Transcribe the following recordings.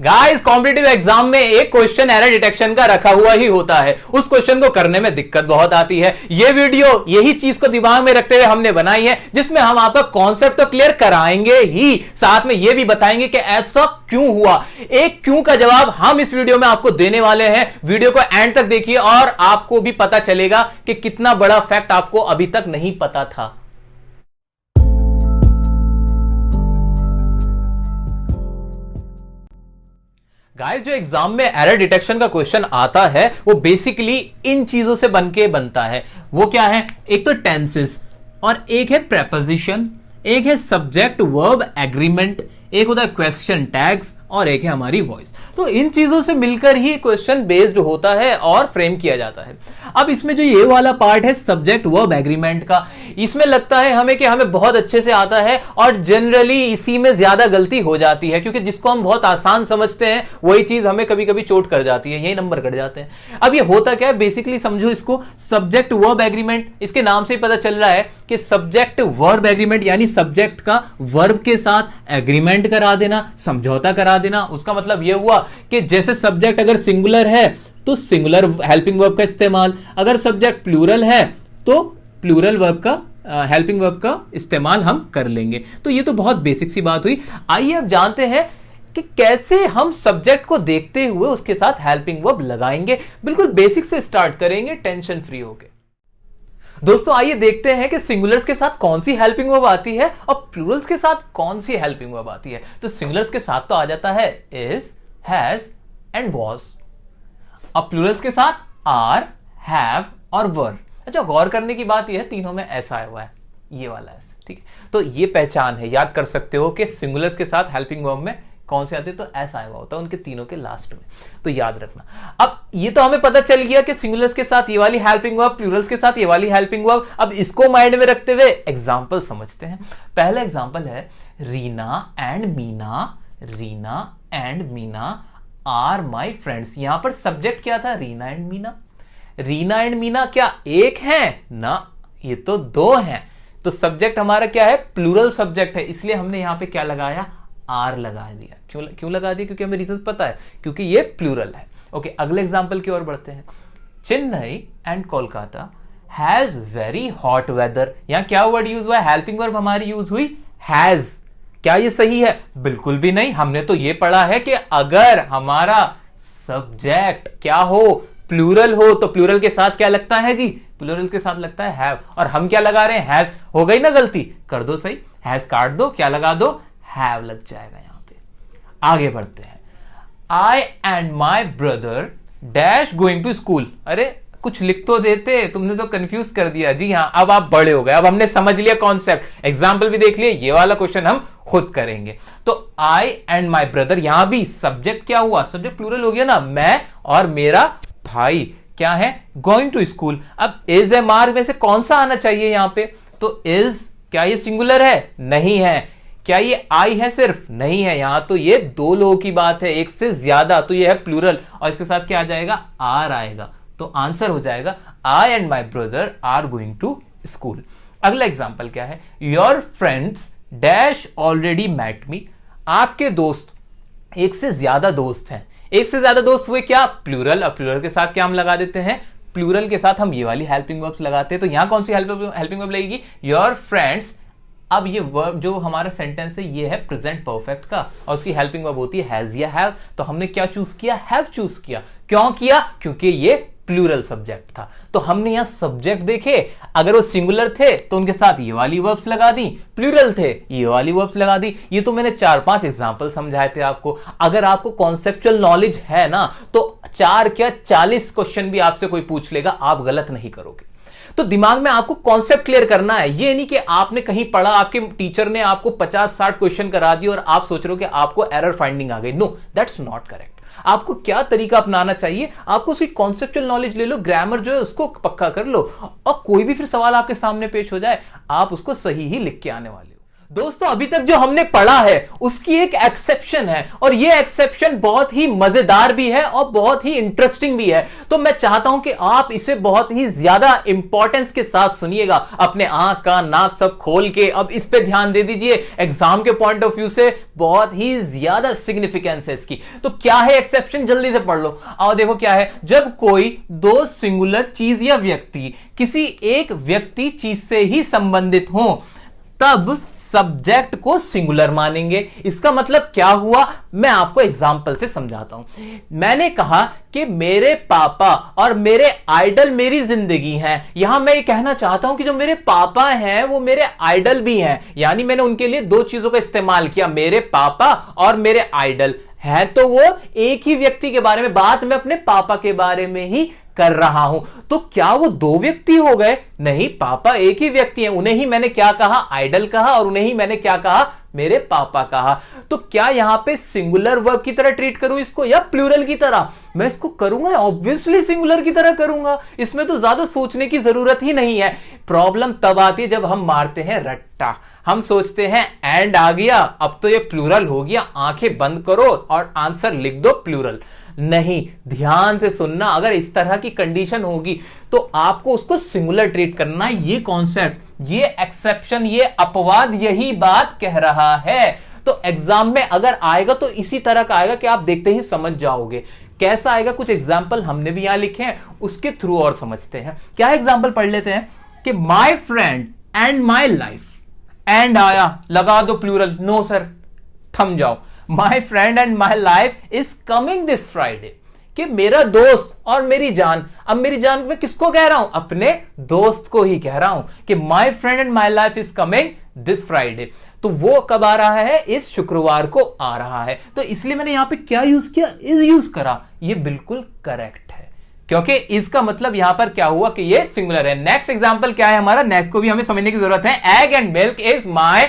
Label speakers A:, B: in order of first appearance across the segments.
A: Guys competitive exam में एक question error detection का रखा हुआ ही होता है। उस क्वेश्चन को करने में दिक्कत बहुत आती है। ये वीडियो यही चीज को दिमाग में रखते हुए हमने बनाई है, जिसमें हम आपका कॉन्सेप्ट तो क्लियर कराएंगे ही, साथ में ये भी बताएंगे कि ऐसा क्यों हुआ। एक क्यों का जवाब हम इस वीडियो में आपको देने वाले हैं। वीडियो को एंड तक देखिए और आपको भी पता चलेगा कि कितना बड़ा फैक्ट आपको अभी तक नहीं पता था। गाइस जो एग्जाम में एरर डिटेक्शन का क्वेश्चन आता है वो बेसिकली इन चीजों से बनता है। वो क्या है? एक तो टेंसेस और एक है प्रेपोजिशन, एक है सब्जेक्ट वर्ब एग्रीमेंट, एक होता है क्वेश्चन टैग्स और एक है हमारी वॉइस। तो इन चीजों से मिलकर ही क्वेश्चन बेस्ड होता है और फ्रेम किया जाता है। अब इसमें जो ये वाला पार्ट है सब्जेक्ट वर्ब एग्रीमेंट का, इसमें लगता है हमें कि हमें बहुत अच्छे से आता है और जनरली इसी में ज्यादा गलती हो जाती है, क्योंकि जिसको हम बहुत आसान समझते हैं वही चीज हमें कभी कभी चोट कर जाती है, यही नंबर कट जाते हैं। अब ये होता क्या है? बेसिकली समझो इसको, सब्जेक्ट वर्ब एग्रीमेंट, इसके नाम से ही पता चल रहा है कि सब्जेक्ट वर्ब एग्रीमेंट यानी सब्जेक्ट का वर्ब के साथ एग्रीमेंट करा देना, समझौता करा देना। उसका मतलब यह हुआ कि जैसे सब्जेक्ट अगर सिंगुलर है तो सिंगुलर हेल्पिंग वर्ब का इस्तेमाल, अगर सब्जेक्ट प्लूरल है तो प्लूरल वर्ब का हेल्पिंग वर्ब का इस्तेमाल हम कर लेंगे। तो ये तो बहुत बेसिक सी बात हुई। आइए अब जानते हैं कि कैसे हम सब्जेक्ट को देखते हुए उसके साथ हेल्पिंग वर्ब लगाएंगे। बिल्कुल बेसिक से स्टार्ट करेंगे, टेंशन फ्री होके। दोस्तों आइए देखते हैं कि सिंगुलर्स के साथ कौन सी हेल्पिंग वर्ब आती है और प्लूरल्स के साथ कौन सी हेल्पिंग वर्ब आती है। तो सिंगुलर्स के साथ तो आ जाता है इज, हैज एंड वॉज, और प्लूरल्स के साथ आर, हैव और वर। अच्छा, गौर करने की बात यह है तीनों में ऐसा आया हुआ है, ये वाला ऐसा, ठीक है। तो ये पहचान है, याद कर सकते हो कि सिंगुलर्स के साथ हेल्पिंग वर्ब में कौन से आते हैं, तो ऐसा आया हुआ होता है उनके तीनों के लास्ट में, तो याद रखना। अब ये तो हमें पता चल गया कि सिंगुलर्स के साथ ये वाली हेल्पिंग वर्ब, प्लूरल्स के साथ ये वाली हेल्पिंग वर्ब। अब इसको माइंड में रखते हुए एग्जांपल समझते हैं। पहला एग्जांपल है Reena and Meena, Reena and Meena are my friends. यहां पर सब्जेक्ट क्या था? रीना एंड मीना। रीना एंड मीना क्या एक हैं? ना, ये तो दो हैं। तो सब्जेक्ट हमारा क्या है? प्लूरल सब्जेक्ट है, इसलिए हमने यहां पे क्या लगाया? आर लगा दिया। क्यों लगा दिया? क्योंकि हमें रीजन पता है, क्योंकि ये प्लूरल है। ओके, अगले एग्जांपल की ओर बढ़ते हैं। Chennai and Kolkata has very hot weather. यहां क्या वर्ड यूज हुआ है? हेल्पिंग वर्ब हमारी यूज हुई हैज। क्या ये सही है? बिल्कुल भी नहीं। हमने तो ये पढ़ा है कि अगर हमारा सब्जेक्ट क्या हो? प्लूरल हो, तो प्लूरल के साथ क्या लगता है जी? प्लूरल के साथ लगता है हैव, और हम क्या लगा रहे हैं? हैज। हो गई ना गलती? कर दो सही, हैज काट दो, क्या लगा दो? हैव लग जाएगा यहां पे। आगे बढ़ते हैं। I and my brother dash going to school. अरे कुछ लिख तो देते, तुमने तो कंफ्यूज कर दिया। जी हाँ, अब आप बड़े हो गए, अब हमने समझ लिया कॉन्सेप्ट, एग्जाम्पल भी देख लिए। ये वाला क्वेश्चन हम खुद करेंगे। तो आई एंड माई ब्रदर, यहां भी सब्जेक्ट क्या हुआ? सब्जेक्ट प्लूरल हो गया ना, मैं और मेरा भाई क्या है? Going to school. अब इज एम आर में से कौन सा आना चाहिए यहां पे? तो इज, क्या ये सिंगुलर है? नहीं है। क्या ये आई है? सिर्फ नहीं है। यहां तो ये दो लोगों की बात है, एक से ज्यादा, तो ये है प्लूरल, और इसके साथ क्या आ जाएगा? आर आएगा। तो आंसर हो जाएगा I and my brother are going to school. अगला एग्जाम्पल क्या है? Your friends dash already met me. आपके दोस्त, एक से ज्यादा दोस्त हैं। एक से ज्यादा दोस्त हुए क्या? प्लूरल। और प्लूरल के साथ क्या हम लगा देते हैं? प्लूरल के साथ हम ये वाली हेल्पिंग वर्ब्स लगाते हैं। तो यहां कौन सी हेल्पिंग वर्ब लगेगी? Your friends. अब ये वर्ब जो हमारा सेंटेंस है ये है प्रेजेंट परफेक्ट का, और उसकी हेल्पिंग वर्ब होती है हैज या हैव। तो हमने क्या चूज किया? हैव चूज किया। क्यों किया? क्योंकि ये प्लूरल सब्जेक्ट था। तो हमने यहां सब्जेक्ट देखे, अगर वो सिंगुलर थे तो उनके साथ ये वाली वर्ब्स लगा दी, प्लूरल थे ये वाली वर्ब्स लगा दी। ये तो मैंने 4-5 एग्जांपल समझाए थे आपको। अगर आपको कॉन्सेप्चुअल नॉलेज है ना, तो 4 क्या 40 क्वेश्चन भी आपसे कोई पूछ लेगा, आप गलत नहीं करोगे। तो दिमाग में आपको कॉन्सेप्ट क्लियर करना है। ये नहीं कि आपने कहीं पढ़ा, आपके टीचर ने आपको 50-60 क्वेश्चन करा दिए और आप सोच रहे हो कि आपको एरर फाइंडिंग आ गई। No, that's not correct. आपको क्या तरीका अपनाना चाहिए? आपको उसकी कॉन्सेप्चुअल नॉलेज ले लो, ग्रामर जो है उसको पक्का कर लो, और कोई भी फिर सवाल आपके सामने पेश हो जाए आप उसको सही ही लिख के आने वाले हो। दोस्तों अभी तक जो हमने पढ़ा है उसकी एक एक्सेप्शन है, और ये एक्सेप्शन बहुत ही मजेदार भी है और बहुत ही इंटरेस्टिंग भी है। तो मैं चाहता हूं कि आप इसे बहुत ही ज्यादा इंपॉर्टेंस के साथ सुनिएगा, अपने आंख कान नाक सब खोल के अब इस पे ध्यान दे दीजिए। एग्जाम के पॉइंट ऑफ व्यू से बहुत ही ज्यादा सिग्निफिकेंस है इसकी। तो क्या है एक्सेप्शन, जल्दी से पढ़ लो। आओ देखो क्या है। जब कोई दो सिंगुलर चीज या व्यक्ति किसी एक व्यक्ति चीज से ही संबंधित हो तब सब्जेक्ट को सिंगुलर मानेंगे। इसका मतलब क्या हुआ, मैं आपको एग्जांपल से समझाता हूं। मैंने कहा कि मेरे पापा और मेरे आइडल मेरी जिंदगी हैं। यहां मैं ये कहना चाहता हूं कि जो मेरे पापा हैं वो मेरे आइडल भी हैं, यानी मैंने उनके लिए दो चीजों का इस्तेमाल किया, मेरे पापा और मेरे आइडल है। तो वो एक ही व्यक्ति के बारे में बात, मैं अपने पापा के बारे में ही कर रहा हूं। तो क्या वो दो व्यक्ति हो गए? नहीं, पापा एक ही व्यक्ति हैं। उन्हें ही मैंने क्या कहा, आइडल कहा, और उन्हें ही मैंने क्या कहा, मेरे पापा कहा। तो क्या यहां पे सिंगुलर वर्ब की तरह ट्रीट करूं इसको या प्लूरल की तरह? मैं इसको करूंगा ऑब्वियसली सिंगुलर की तरह करूंगा, इसमें तो ज्यादा सोचने की जरूरत ही नहीं है। प्रॉब्लम तब आती है जब हम मारते हैं रट्टा। हम सोचते हैं एंड आ गया, अब तो ये प्लूरल हो गया, आंखें बंद करो और आंसर लिख दो प्लूरल। नहीं, ध्यान से सुनना। अगर इस तरह की कंडीशन होगी तो आपको उसको सिंगुलर ट्रीट करना है। ये कॉन्सेप्ट, ये एक्सेप्शन, ये अपवाद यही बात कह रहा है। तो एग्जाम में अगर आएगा तो इसी तरह का आएगा कि आप देखते ही समझ जाओगे। कैसा आएगा, कुछ एग्जाम्पल हमने भी यहां लिखे हैं, उसके थ्रू और समझते हैं। क्या एग्जाम्पल पढ़ लेते हैं कि my friend and my life. And आया, लगा दो प्लूरल। नो सर, थम जाओ। My friend and my life is coming this Friday, कि मेरा दोस्त और मेरी जान। अब मेरी जान में किसको कह रहा हूं, अपने दोस्त को ही कह रहा हूं कि my friend and my life is coming this Friday. तो वो कब आ रहा है, इस शुक्रवार को आ रहा है। तो इसलिए मैंने यहां पे क्या यूज किया, इज यूज करा। ये बिल्कुल करेक्ट है, क्योंकि इसका मतलब यहां पर क्या हुआ कि ये सिंगुलर है। नेक्स्ट एग्जांपल क्या है हमारा, नेक्स्ट को भी हमें समझने की जरूरत है। Egg and milk is my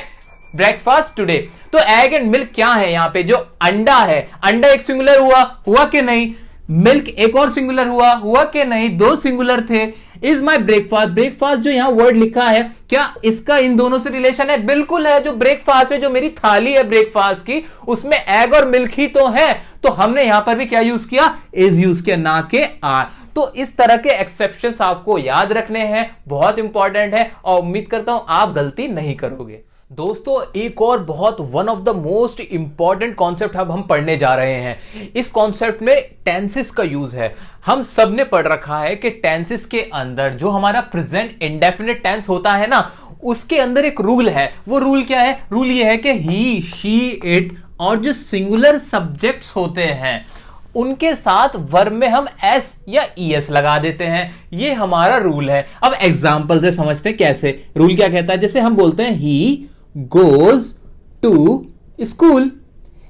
A: breakfast today. तो एग एंड मिल्क क्या है, यहां पे जो अंडा है, अंडा एक सिंगुलर हुआ कि नहीं? मिल्क एक और सिंगुलर हुआ कि नहीं? दो सिंगुलर थे। इज माई ब्रेकफास्ट, ब्रेकफास्ट जो यहां वर्ड लिखा है, क्या इसका इन दोनों से रिलेशन है? बिल्कुल है। जो ब्रेकफास्ट है, जो मेरी थाली है ब्रेकफास्ट की, उसमें एग और मिल्क ही तो है। तो हमने यहां पर भी क्या यूज किया, इज यूज किया, ना के आर। तो इस तरह के एक्सेप्शंस आपको याद रखने हैं, बहुत इंपॉर्टेंट है, और उम्मीद करता हूं आप गलती नहीं करोगे। दोस्तों एक और बहुत one of the most important concept अब हम पढ़ने जा रहे हैं। इस कॉन्सेप्ट में टेंसेस का यूज है। हम सब ने पढ़ रखा है कि टेंसेस के अंदर जो हमारा प्रेजेंट इंडेफिनिट टेंस होता है ना, उसके अंदर एक रूल है। वो रूल क्या है? रूल ये है कि ही, शी, इट और जो सिंगुलर सब्जेक्ट्स होते हैं उनके साथ वर्ब में हम एस या ईएस लगा देते हैं। ये हमारा रूल है। अब एग्जांपल से समझते हैं कैसे। रूल क्या कहता है, जैसे हम बोलते हैं ही गोज टू स्कूल।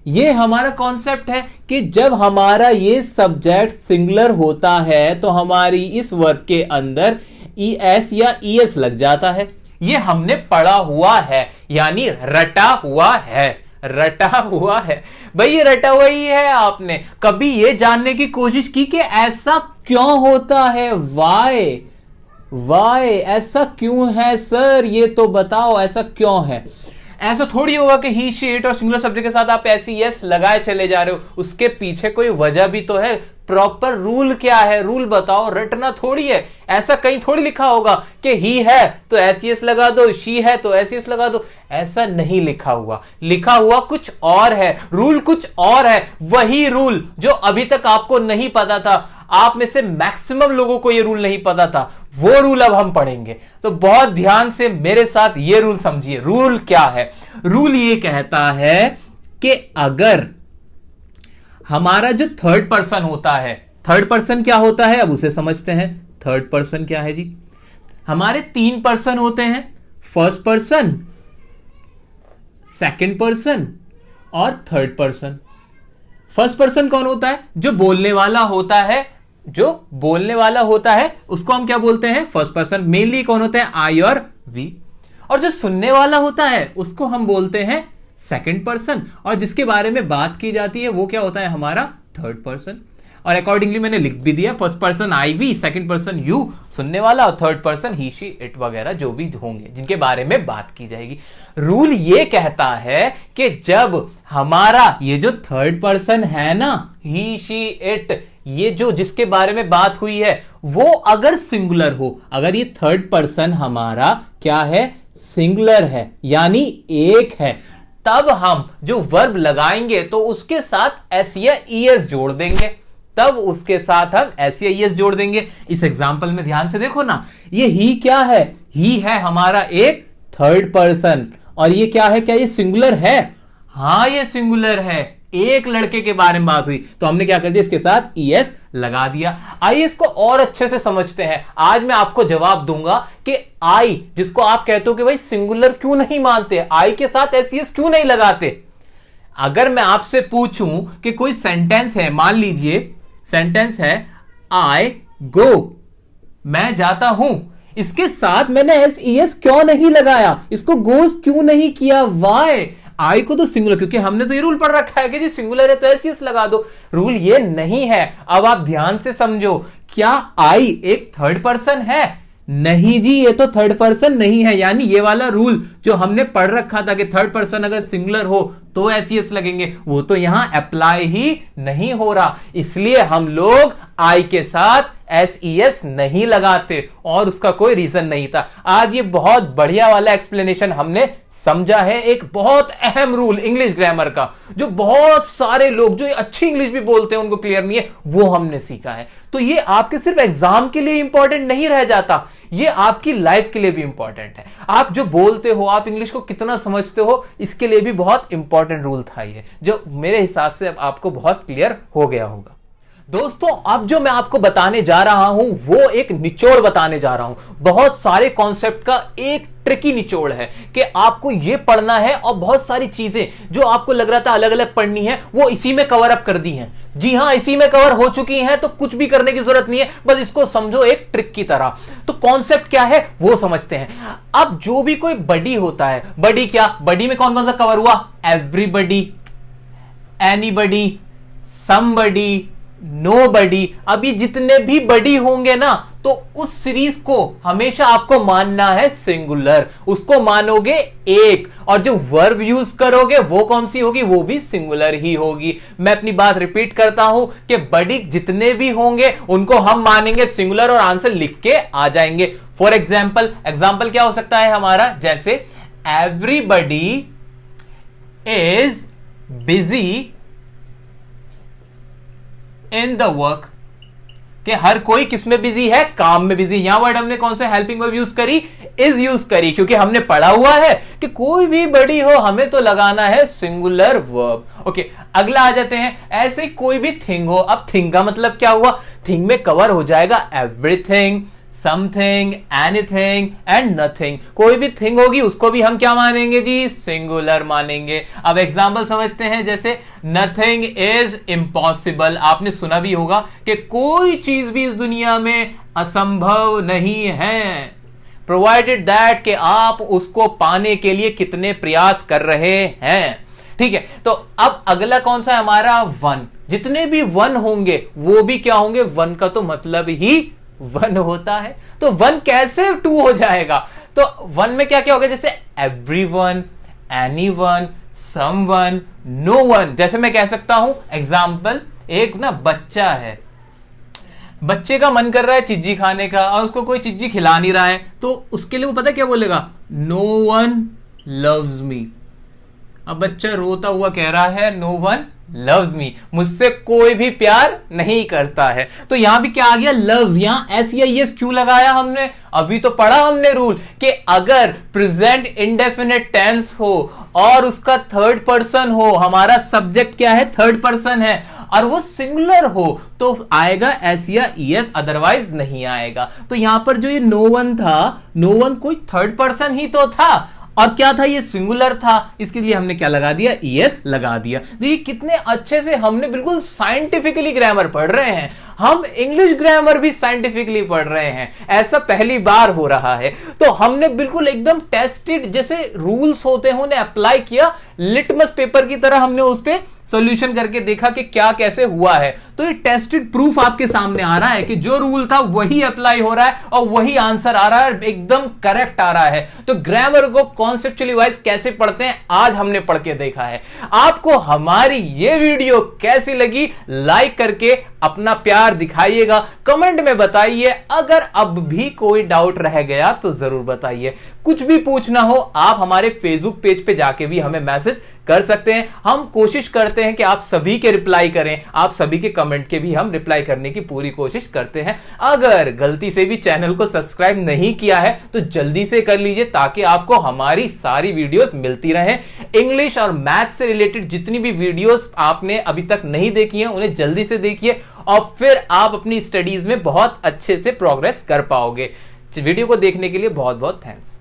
A: ये हमारा कॉन्सेप्ट है कि जब हमारा ये सब्जेक्ट सिंगुलर होता है तो हमारी इस वर्ब के अंदर ईएस या ईएस लग जाता है। ये हमने पढ़ा हुआ है, यानी रटा हुआ है। रटा हुआ है भाई, ये रटा हुआ ही है। आपने कभी ये जानने की कोशिश की कि ऐसा क्यों होता है? वाई ऐसा क्यों है सर, ये तो बताओ ऐसा क्यों है? ऐसा थोड़ी होगा कि ही, शी, इट और सिंगुलर सब्जेक्ट के साथ आप ऐसी यस लगाए चले जा रहे हो। उसके पीछे कोई वजह भी तो है। प्रॉपर रूल क्या है, रूल बताओ। रटना थोड़ी है। ऐसा कहीं थोड़ी लिखा होगा कि ही है तो एस लगा दो, शी है तो एस लगा दो। ऐसा नहीं लिखा हुआ। लिखा हुआ कुछ और है, रूल कुछ और है। वही रूल जो अभी तक आपको नहीं पता था, आप में से मैक्सिमम लोगों को यह रूल नहीं पता था, वो रूल अब हम पढ़ेंगे। तो बहुत ध्यान से मेरे साथ ये रूल समझिए। रूल क्या है? रूल ये कहता है कि अगर हमारा जो थर्ड पर्सन होता है, थर्ड पर्सन क्या होता है अब उसे समझते हैं। थर्ड पर्सन क्या है जी? हमारे तीन पर्सन होते हैं, फर्स्ट पर्सन, सेकंड पर्सन और थर्ड पर्सन। फर्स्ट पर्सन कौन होता है? जो बोलने वाला होता है। जो बोलने वाला होता है उसको हम क्या बोलते हैं? First person. मेनली कौन होता है? आई और वी। और जो सुनने वाला होता है उसको हम बोलते हैं सेकंड पर्सन। और जिसके बारे में बात की जाती है वो क्या होता है? हमारा थर्ड पर्सन। और अकॉर्डिंगली मैंने लिख भी दिया, first person I we, second person you सुनने वाला, और third person he she it वगैरह जो भी होंगे जिनके बारे में बात की जाएगी। रूल ये कहता है कि जब हमारा ये जो थर्ड पर्सन है ना, ही शी इट, ये जो जिसके बारे में बात हुई है वो अगर सिंगुलर हो, अगर ये थर्ड पर्सन हमारा क्या है, सिंगुलर है यानी एक है, तब हम जो वर्ब लगाएंगे तो उसके साथ एस या ईएस जोड़ देंगे, तब उसके साथ हम एस या ईएस जोड़ देंगे। इस एग्जांपल में ध्यान से देखो ना, ये ही क्या है, ही है हमारा एक थर्ड पर्सन, और ये क्या है, क्या ये सिंगुलर है, हाँ ये सिंगुलर है, एक लड़के के बारे में बात हुई तो हमने क्या कर दिया, इसके साथ ईएस लगा दिया। आइए इसको और अच्छे से समझते हैं। आज मैं आपको जवाब दूंगा कि आई, जिसको आप कहते हो कि भाई सिंगुलर क्यों नहीं मानते, आई के साथ एसईएस क्यों नहीं लगाते। अगर मैं आपसे पूछूं कि कोई सेंटेंस है, मान लीजिए सेंटेंस है आई गो, मैं जाता हूं, इसके साथ मैंने एसईएस क्यों नहीं लगाया, इसको गोस क्यों नहीं किया, वाई, आई को तो सिंगुलर, क्योंकि हमने तो ये रूल पढ़ रखा है कि जी सिंगुलर है तो एसईएस लगा दो। रूल ये नहीं है। अब आप ध्यान से समझो, क्या आई एक थर्ड पर्सन है, नहीं जी ये तो थर्ड पर्सन नहीं है, यानी ये वाला रूल जो हमने पढ़ रखा था कि थर्ड पर्सन अगर सिंगुलर हो तो एसईएस लगेंगे, वो तो यहां अप्लाई ही नहीं हो रहा, इसलिए हम लोग आई के साथ एसईएस नहीं लगाते, और उसका कोई रीजन नहीं था। आज ये बहुत बढ़िया वाला एक्सप्लेनेशन हमने समझा है, एक बहुत अहम रूल इंग्लिश ग्रामर का, जो बहुत सारे लोग जो अच्छी इंग्लिश भी बोलते हैं उनको क्लियर नहीं है, वो हमने सीखा है। तो ये आपके सिर्फ एग्जाम के लिए इंपॉर्टेंट नहीं रह जाता, ये आपकी लाइफ के लिए भी इंपॉर्टेंट है। आप जो बोलते हो, आप इंग्लिश को कितना समझते हो, इसके लिए भी बहुत इंपॉर्टेंट रूल था ये, जो मेरे हिसाब से अब आपको बहुत क्लियर हो गया होगा। दोस्तों अब जो मैं आपको बताने जा रहा हूं वो एक निचोड़ बताने जा रहा हूं, बहुत सारे कॉन्सेप्ट का एक ट्रिकी निचोड़ है कि आपको ये पढ़ना है, और बहुत सारी चीजें जो आपको लग रहा था अलग अलग पढ़नी है वो इसी में कवर अप कर दी हैं। जी हां, इसी में कवर हो चुकी हैं, तो कुछ भी करने की जरूरत नहीं है, बस इसको समझो एक ट्रिक की तरह। तो कॉन्सेप्ट क्या है वो समझते हैं। अब जो भी कोई बडी होता है, बडी क्या, बडी में कौन कौन सा कवर हुआ, एवरीबडी, एनीबडी, समबडी, नोबडी। अभी जितने भी बडी होंगे ना, तो उस सीरीज को हमेशा आपको मानना है सिंगुलर, उसको मानोगे एक, और जो वर्ब यूज करोगे वो कौन सी होगी, वो भी सिंगुलर ही होगी। मैं अपनी बात रिपीट करता हूं कि बडी जितने भी होंगे उनको हम मानेंगे सिंगुलर और आंसर लिख के आ जाएंगे। फॉर एग्जाम्पल क्या हो सकता है हमारा, जैसे everybody is busy in the work, कि हर कोई किसमें बिजी है, काम में बिजी। यहां वर्ड हमने कौन सा हेल्पिंग वर्ब यूज करी, इज यूज करी, क्योंकि हमने पढ़ा हुआ है कि कोई भी बड़ी हो हमें तो लगाना है सिंगुलर वर्ब। ओके, अगला आ जाते हैं, ऐसे कोई भी थिंग हो। अब थिंग का मतलब क्या हुआ, थिंग में कवर हो जाएगा everything, something, anything and nothing. कोई भी थिंग होगी उसको भी हम क्या मानेंगे जी, सिंगुलर मानेंगे। अब एग्जांपल समझते हैं, जैसे नथिंग इज इम्पॉसिबल। आपने सुना भी होगा कि कोई चीज भी इस दुनिया में असंभव नहीं है, प्रोवाइडेड दैट कि आप उसको पाने के लिए कितने प्रयास कर रहे हैं। ठीक है, तो अब अगला कौन सा है हमारा, वन। जितने भी वन होंगे वो भी क्या होंगे, वन का तो मतलब ही वन होता है, तो वन कैसे टू हो जाएगा। तो वन में क्या क्या होगा, जैसे everyone, anyone, someone, no one. जैसे मैं कह सकता हूं एग्जाम्पल, एक ना बच्चा है, बच्चे का मन कर रहा है चिज्जी खाने का और उसको कोई चिज्जी खिला नहीं रहा है, तो उसके लिए वो पता क्या बोलेगा, नो वन लव्स मी। अब बच्चा रोता हुआ कह रहा है नो वन लव्स मी, मुझसे कोई भी प्यार नहीं करता है। तो यहां भी क्या आ गया, लव्स। यहां एस या एस क्यों लगाया हमने, अभी तो पढ़ा हमने रूल कि अगर प्रेजेंट इंडेफिनिट टेंस हो और उसका थर्ड पर्सन हो, हमारा सब्जेक्ट क्या है, थर्ड पर्सन है, और वो सिंगुलर हो तो आएगा एस या ईएस, अदरवाइज नहीं आएगा। तो यहां पर जो ये नो वन था, नो वन कोई थर्ड पर्सन ही तो था, और क्या था, ये सिंगुलर था, इसके लिए हमने क्या लगा दिया, ईएस लगा दिया। देखिए कितने अच्छे से हमने बिल्कुल साइंटिफिकली ग्रामर पढ़ रहे हैं, हम इंग्लिश ग्रामर भी साइंटिफिकली पढ़ रहे हैं, ऐसा पहली बार हो रहा है। तो हमने बिल्कुल एकदम टेस्टेड, जैसे रूल्स होते हैं उन्हें अप्लाई किया, लिटमस पेपर की तरह हमने उस पर सॉल्यूशन करके देखा कि क्या कैसे हुआ है, तो ये टेस्टेड प्रूफ आपके सामने आ रहा है कि जो रूल था वही अप्लाई हो रहा है और वही आंसर आ रहा है, एकदम करेक्ट आ रहा है। तो ग्रामर को कॉन्सेप्चुअली वाइज कैसे पढ़ते हैं आज हमने पढ़ के देखा है। आपको हमारी ये वीडियो कैसी लगी लाइक करके अपना प्यार दिखाइएगा, कमेंट में बताइए। अगर अब भी कोई डाउट रह गया तो जरूर बताइए। कुछ भी पूछना हो आप हमारे फेसबुक पेज पे जाके भी हमें मैसेज कर सकते हैं। हम कोशिश करते हैं कि आप सभी के रिप्लाई करें, आप सभी के कमेंट के भी हम रिप्लाई करने की पूरी कोशिश करते हैं। अगर गलती से भी चैनल को सब्सक्राइब नहीं किया है तो जल्दी से कर लीजिए ताकि आपको हमारी सारी वीडियोस मिलती रहें। इंग्लिश और मैथ से रिलेटेड जितनी भी वीडियोस आपने अभी तक नहीं देखी हैं उन्हें जल्दी से देखिए और फिर आप अपनी स्टडीज में बहुत अच्छे से प्रोग्रेस कर पाओगे। वीडियो को देखने के लिए बहुत बहुत थैंक्स।